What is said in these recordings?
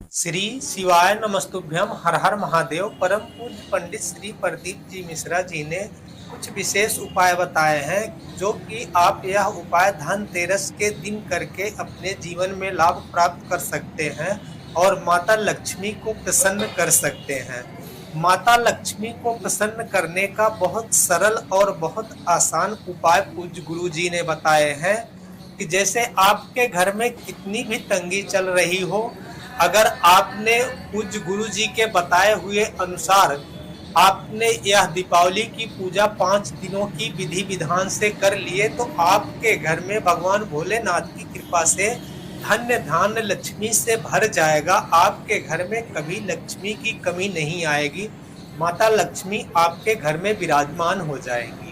श्री शिवाय नमस्तुभ्यम। हर हर महादेव। परम पूज्य पंडित श्री प्रदीप जी मिश्रा जी ने कुछ विशेष उपाय बताए हैं, जो कि आप यह उपाय धनतेरस के दिन करके अपने जीवन में लाभ प्राप्त कर सकते हैं और माता लक्ष्मी को प्रसन्न कर सकते हैं। माता लक्ष्मी को प्रसन्न करने का बहुत सरल और बहुत आसान उपाय पूज्य गुरु जी ने बताए हैं कि जैसे आपके घर में कितनी भी तंगी चल रही हो, अगर आपने पूज्य गुरु जी के बताए हुए अनुसार आपने यह दीपावली की पूजा 5 दिनों की विधि विधान से कर लिए, तो आपके घर में भगवान भोलेनाथ की कृपा से धन्य धान्य लक्ष्मी से भर जाएगा। आपके घर में कभी लक्ष्मी की कमी नहीं आएगी। माता लक्ष्मी आपके घर में विराजमान हो जाएंगी।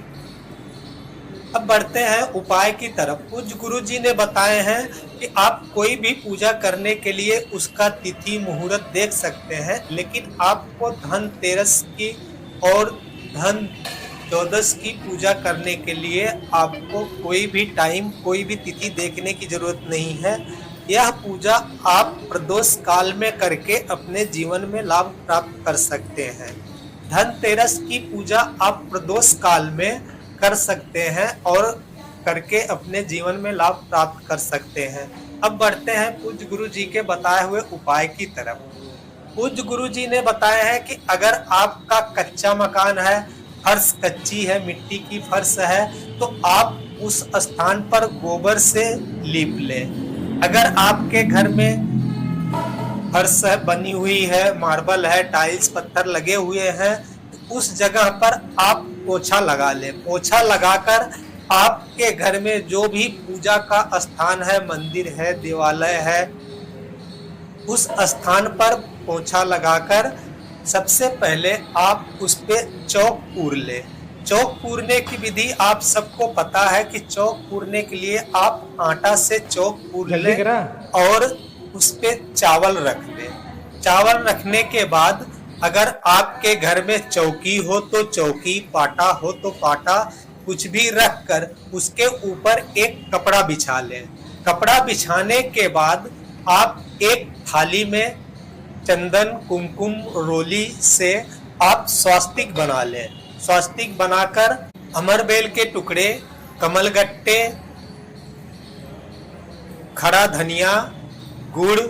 अब बढ़ते हैं उपाय की तरफ। पूज्य गुरु जी ने बताए हैं कि आप कोई भी पूजा करने के लिए उसका तिथि मुहूर्त देख सकते हैं, लेकिन आपको धनतेरस की और धन चौदस की पूजा करने के लिए आपको कोई भी टाइम, कोई भी तिथि देखने की जरूरत नहीं है। यह पूजा आप प्रदोष काल में करके अपने जीवन में लाभ प्राप्त कर सकते हैं। धनतेरस की पूजा आप प्रदोष काल में कर सकते हैं और करके अपने जीवन में लाभ प्राप्त कर सकते हैं। अब बढ़ते हैं पूज्य गुरु जी के बताए हुए उपाय की तरफ। पूज्य गुरु जी ने बताया है कि अगर आपका कच्चा मकान है, फर्श कच्ची है, मिट्टी की फर्श है, तो आप उस स्थान पर गोबर से लीप लें। अगर आपके घर में फर्श बनी हुई है, मार्बल है, टाइल्स पत्थर लगे हुए हैं, तो उस जगह पर आप पोछा लगा लें। पोछा लगाकर आपके घर में जो भी पूजा का स्थान है, मंदिर है, देवालय है, उस स्थान पर पोछा लगाकर सबसे पहले आप उस पे चौक पूर लें। चौक पूरने की विधि आप सबको पता है कि चौक पूरने के लिए आप आटा से चौक पूर लें और उस पे चावल रख लें। चावल रखने के बाद अगर आपके घर में चौकी हो तो चौकी, पाटा हो तो पाटा, कुछ भी रख कर उसके ऊपर एक कपड़ा बिछा लें। कपड़ा बिछाने के बाद आप एक थाली में चंदन, कुमकुम, रोली से आप स्वास्तिक बना लें। स्वास्तिक बनाकर अमरबेल के टुकड़े, कमलगट्टे, खड़ा धनिया, गुड़,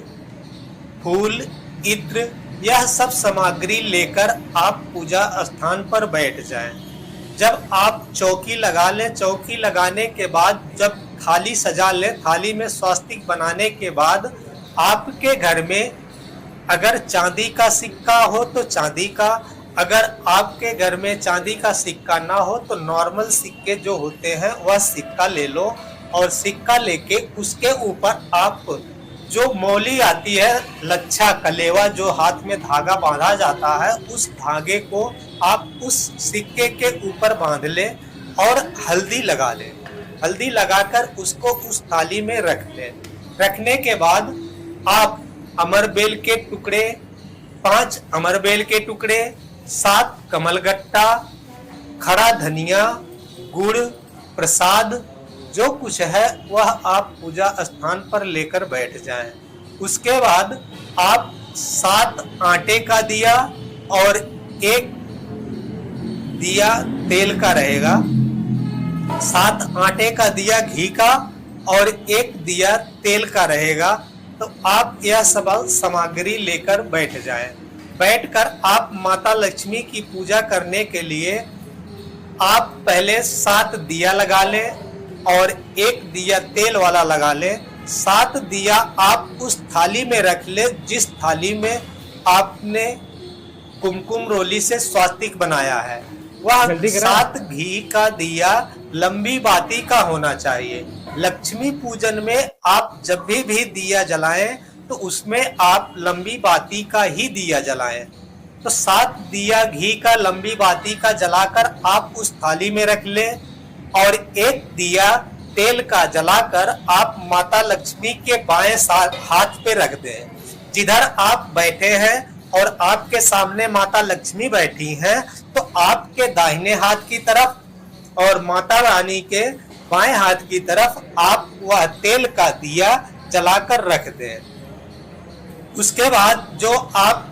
फूल, इत्र, यह सब सामग्री लेकर आप पूजा स्थान पर बैठ जाएं। जब आप चौकी लगा लें, चौकी लगाने के बाद जब थाली सजा लें, थाली में स्वास्तिक बनाने के बाद आपके घर में अगर चांदी का सिक्का हो तो चांदी का, अगर आपके घर में चांदी का सिक्का ना हो तो नॉर्मल सिक्के जो होते हैं वह सिक्का ले लो और सिक्का लेके उसके ऊपर आप जो मौली आती है, लच्छा कलेवा, जो हाथ में धागा बांधा जाता है, उस धागे को आप उस सिक्के के ऊपर बांध लें और हल्दी लगा लें। हल्दी लगाकर उसको उस थाली में रख लें। रखने के बाद आप अमरबेल के टुकड़े, 5 अमरबेल के टुकड़े, 7 कमलगट्टा, खड़ा धनिया, गुड़, प्रसाद, जो कुछ है वह आप पूजा स्थान पर लेकर बैठ जाएं। उसके बाद आप 7 आटे का दिया और 1 दिया तेल का रहेगा, 7 आटे का दिया घी का और 1 दिया तेल का रहेगा। तो आप यह सब सामग्री लेकर बैठ जाएं। बैठकर आप माता लक्ष्मी की पूजा करने के लिए आप पहले 7 दिया लगा लें और 1 दिया तेल वाला लगा लें। 7 दिया आप उस थाली में रख ले जिस थाली में आपने कुमकुम रोली से स्वास्तिक बनाया है। वह 7 घी का दिया लंबी बाती का होना चाहिए। लक्ष्मी पूजन में आप जब भी दिया जलाएं तो उसमें आप लंबी बाती का ही दिया जलाएं। तो 7 दिया घी का लंबी बाती का जलाकर आप उस थाली में रख लें और 1 दिया तेल का जलाकर आप माता लक्ष्मी के बाएं हाथ पे रख दें। जिधर आप बैठे हैं और आपके सामने माता लक्ष्मी बैठी हैं, तो आपके दाहिने हाथ की तरफ और माता रानी के बाएं हाथ की तरफ आप वह तेल का दिया जलाकर रख दें। उसके बाद जो आप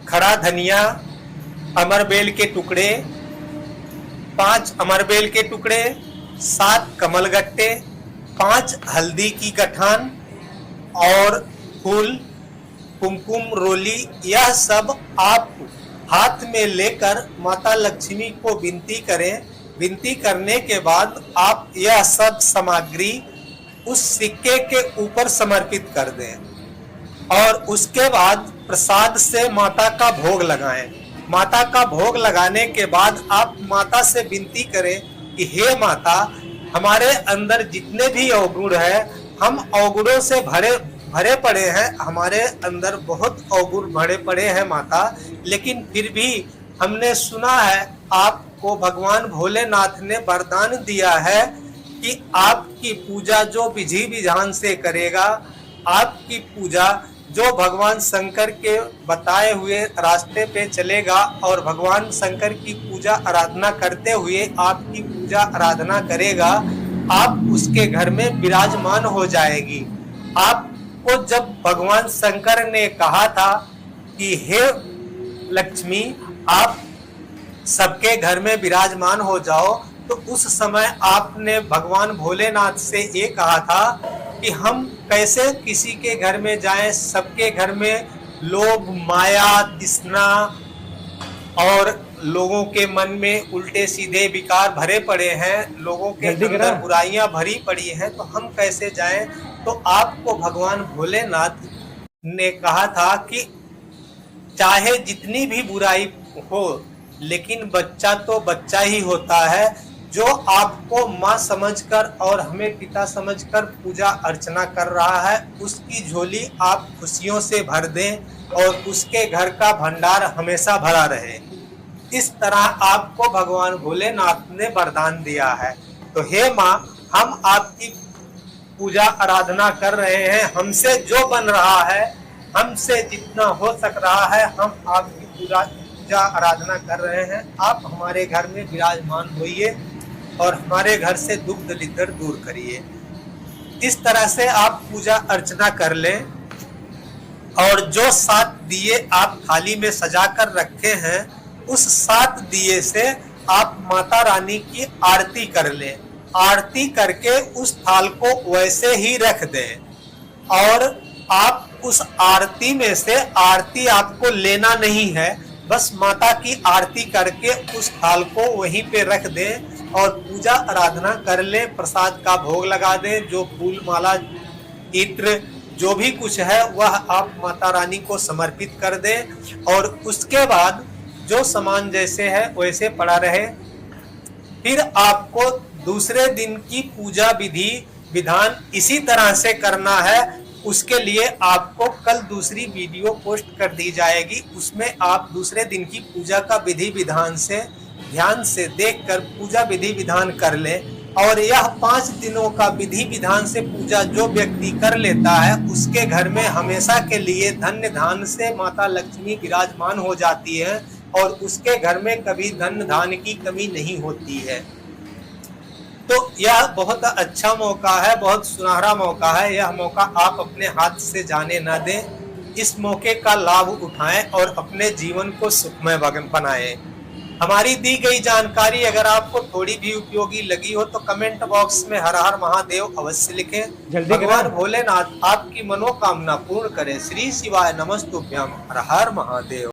खड़ा धनिया, अमरबेल के टुकड़े, 5 अमरबेल के टुकड़े, 7 कमलगट्टे, 5 हल्दी की गठान और फूल, कुमकुम रोली, यह सब आप हाथ में लेकर माता लक्ष्मी को विनती करें। विनती करने के बाद आप यह सब सामग्री उस सिक्के के ऊपर समर्पित कर दें और उसके बाद प्रसाद से माता का भोग लगाएं। माता का भोग लगाने के बाद आप माता से विनती करें कि हे माता, हमारे अंदर जितने भी अवगुण है, हम अवगुणों से भरे पड़े हैं, हमारे अंदर बहुत अवगुण भरे पड़े हैं माता, लेकिन फिर भी हमने सुना है आपको भगवान भोलेनाथ ने वरदान दिया है कि आपकी पूजा जो विधि विधान से करेगा, आपकी पूजा जो भगवान शंकर के बताए हुए रास्ते पे चलेगा और भगवान शंकर की पूजा आराधना करते हुए आपकी पूजा आराधना करेगा, आप उसके घर में विराजमान हो जाएगी। आपको जब भगवान शंकर ने कहा था कि हे लक्ष्मी, आप सबके घर में विराजमान हो जाओ, तो उस समय आपने भगवान भोलेनाथ से ये कहा था कि हम कैसे किसी के घर में जाएं, सबके घर में लोभ, माया, तृष्णा और लोगों के मन में उल्टे सीधे विकार भरे पड़े हैं, लोगों के अंदर बुराइयां भरी पड़ी हैं, तो हम कैसे जाएं। तो आपको भगवान भोलेनाथ ने कहा था कि चाहे जितनी भी बुराई हो, लेकिन बच्चा तो बच्चा ही होता है। जो आपको माँ समझकर और हमें पिता समझकर पूजा अर्चना कर रहा है, उसकी झोली आप खुशियों से भर दें और उसके घर का भंडार हमेशा भरा रहे। इस तरह आपको भगवान भोलेनाथ ने वरदान दिया है। तो हे माँ, हम आपकी पूजा आराधना कर रहे हैं, हमसे जो बन रहा है, हमसे जितना हो सक रहा है, हम आपकी पूजा आराधना कर रहे हैं। आप हमारे घर में विराजमान होइए और हमारे घर से दुख दलिद्र दूर करिए। इस तरह से आप पूजा अर्चना कर लें और जो 7 दिए आप थाली में सजा कर रखे हैं, उस 7 दिए से आप माता रानी की आरती कर लें। आरती करके उस थाल को वैसे ही रख दें और आप उस आरती में से आरती आपको लेना नहीं है, बस माता की आरती करके उस थाल को वहीं पे रख दें और पूजा आराधना कर लें। प्रसाद का भोग लगा दें, जो फूल माला इत्र जो भी कुछ है वह आप माता रानी को समर्पित कर दें और उसके बाद जो सामान जैसे है वैसे पड़ा रहे। फिर आपको दूसरे दिन की पूजा विधि विधान इसी तरह से करना है। उसके लिए आपको कल दूसरी वीडियो पोस्ट कर दी जाएगी, उसमें आप दूसरे दिन की पूजा का विधि विधान से ध्यान से देखकर पूजा विधि विधान कर लें। और यह 5 दिनों का विधि विधान से पूजा जो व्यक्ति कर लेता है, उसके घर में हमेशा के लिए धन्य धान्य से माता लक्ष्मी विराजमान हो जाती है और उसके घर में कभी धन धान्य की कमी नहीं होती है। तो यह बहुत अच्छा मौका है, बहुत सुनहरा मौका है। यह मौका आप अपने हाथ से जाने न दें। इस मौके का लाभ उठाएं और अपने जीवन को सुखमय बनाएं। हमारी दी गई जानकारी अगर आपको थोड़ी भी उपयोगी लगी हो तो कमेंट बॉक्स में हर हर महादेव अवश्य लिखें। भगवान भोलेनाथ आपकी मनोकामना पूर्ण करें। श्री शिवाय नमस्तुभ्यम। हर हर महादेव।